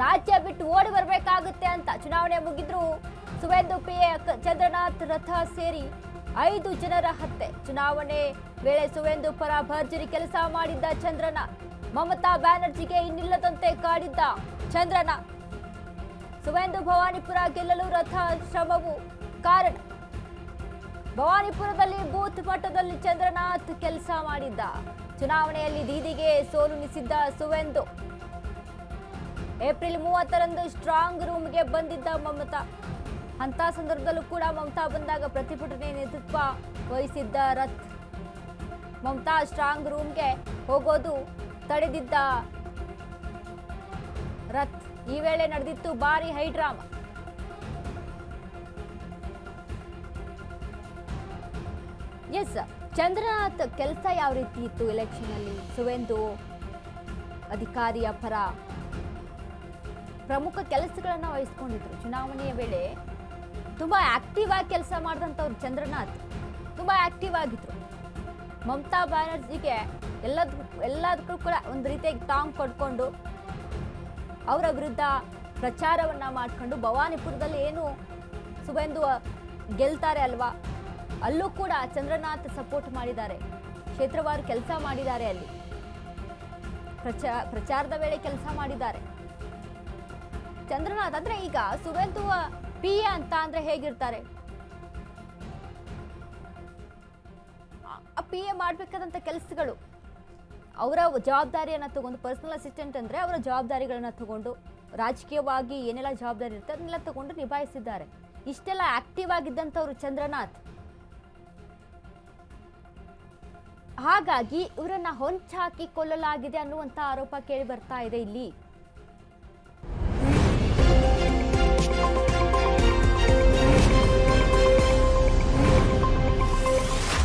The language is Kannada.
ರಾಜ್ಯ ಬಿಟ್ಟು ಓಡಿ ಬರಬೇಕಾಗುತ್ತೆ ಅಂತ ಚುನಾವಣೆ ಮುಗಿದ್ರು ಸುವೇಂದು ಪಿಎ ಚಂದ್ರನಾಥ್ ರಥ ಸೇರಿ 5 ಜನರ ಹತ್ಯೆ. ಚುನಾವಣೆ ವೇಳೆ ಸುವೇಂದು ಪರ ಭರ್ಜರಿ ಕೆಲಸ ಮಾಡಿದ್ದ ಚಂದ್ರನಾಥ್ ಮಮತಾ ಬ್ಯಾನರ್ಜಿಗೆ ಇನ್ನಿಲ್ಲದಂತೆ ಕಾಡಿದ್ದ ಚಂದ್ರನಾಥ್. ಸುವೇಂದು ಭವಾನಿಪುರ ಗೆಲ್ಲಲು ರಥ ಶ್ರಮವು ಕಾರಣ. ಭವಾನಿಪುರದಲ್ಲಿ ಬೂತ್ ಮಟ್ಟದಲ್ಲಿ ಚಂದ್ರನಾಥ್ ಕೆಲಸ ಮಾಡಿದ್ದ. ಚುನಾವಣೆಯಲ್ಲಿ ದೀದಿಗೆ ಸೋಲುಣಿಸಿದ್ದ ಸುವೇಂದು. ಏಪ್ರಿಲ್ 30ರಂದು ಸ್ಟ್ರಾಂಗ್ ರೂಮ್ಗೆ ಬಂದಿದ್ದ ಮಮತಾ. ಅಂತ ಸಂದರ್ಭದಲ್ಲೂ ಕೂಡ ಮಮತಾ ಬಂದಾಗ ಪ್ರತಿಭಟನೆ ನೇತೃತ್ವ ವಹಿಸಿದ್ದ ರಥ್. ಮಮತಾ ಸ್ಟ್ರಾಂಗ್ ರೂಮ್ಗೆ ಹೋಗೋದು ತಡೆದಿದ್ದ ರಥ್. ಈ ವೇಳೆ ನಡೆದಿತ್ತು ಭಾರಿ ಹೈಡ್ರಾಮಾ. ಎಸ್, ಚಂದ್ರನಾಥ್ ಕೆಲಸ ಯಾವ ರೀತಿ ಇತ್ತು ಎಲೆಕ್ಷನ್ ಅಲ್ಲಿ? ಸುವೇಂದು ಅಧಿಕಾರಿಯ ಪರ ಪ್ರಮುಖ ಕೆಲಸಗಳನ್ನ ವಹಿಸ್ಕೊಂಡಿದ್ರು. ಚುನಾವಣೆಯ ವೇಳೆ ತುಂಬಾ ಆಕ್ಟಿವ್ ಆಗಿ ಕೆಲಸ ಮಾಡಿದಂಥವ್ರು ಚಂದ್ರನಾಥ್. ತುಂಬಾ ಆಕ್ಟಿವ್ ಆಗಿದ್ರು. ಮಮತಾ ಬ್ಯಾನರ್ಜಿಗೆ ಎಲ್ಲದಕ್ಕೂ ಕೂಡ ಒಂದು ರೀತಿಯಾಗಿ ಟಾಂಗ್ ಕೊಡ್ಕೊಂಡು ಅವರ ವಿರುದ್ಧ ಪ್ರಚಾರವನ್ನ ಮಾಡಿಕೊಂಡು ಭವಾನಿಪುರದಲ್ಲಿ ಏನು ಸುವೇಂದು ಗೆಲ್ತಾರೆ ಅಲ್ವಾ, ಅಲ್ಲೂ ಕೂಡ ಚಂದ್ರನಾಥ್ ಸಪೋರ್ಟ್ ಮಾಡಿದ್ದಾರೆ. ಕ್ಷೇತ್ರವಾರು ಕೆಲಸ ಮಾಡಿದ್ದಾರೆ. ಅಲ್ಲಿ ಪ್ರಚಾರದ ವೇಳೆ ಕೆಲಸ ಮಾಡಿದ್ದಾರೆ ಚಂದ್ರನಾಥ್. ಅಂದ್ರೆ ಈಗ ಸುವೇಂದು ಪಿಎ ಅಂತ ಅಂದ್ರೆ ಹೇಗಿರ್ತಾರೆ? ಪಿಎ ಮಾಡ್ಬೇಕಾದಂತ ಕೆಲಸಗಳು, ಅವರ ಜವಾಬ್ದಾರಿಯನ್ನ ತಗೊಂಡು, ಪರ್ಸನಲ್ ಅಸಿಸ್ಟೆಂಟ್ ಅಂದ್ರೆ ಅವರ ಜವಾಬ್ದಾರಿಗಳನ್ನ ತಗೊಂಡು, ರಾಜಕೀಯವಾಗಿ ಏನೆಲ್ಲ ಜವಾಬ್ದಾರಿ ಇರುತ್ತೆ ಅದನ್ನೆಲ್ಲ ತಗೊಂಡು ನಿಭಾಯಿಸಿದ್ದಾರೆ. ಇಷ್ಟೆಲ್ಲ ಆಕ್ಟಿವ್ ಆಗಿದ್ದಂಥವ್ರು ಚಂದ್ರನಾಥ್. ಹಾಗಾಗಿ ಇವರನ್ನ ಹೊಂಚಾಕಿ ಕೊಲ್ಲಲಾಗಿದೆ ಅನ್ನುವಂತ ಆರೋಪ ಕೇಳಿ ಬರ್ತಾ ಇದೆ ಇಲ್ಲಿ.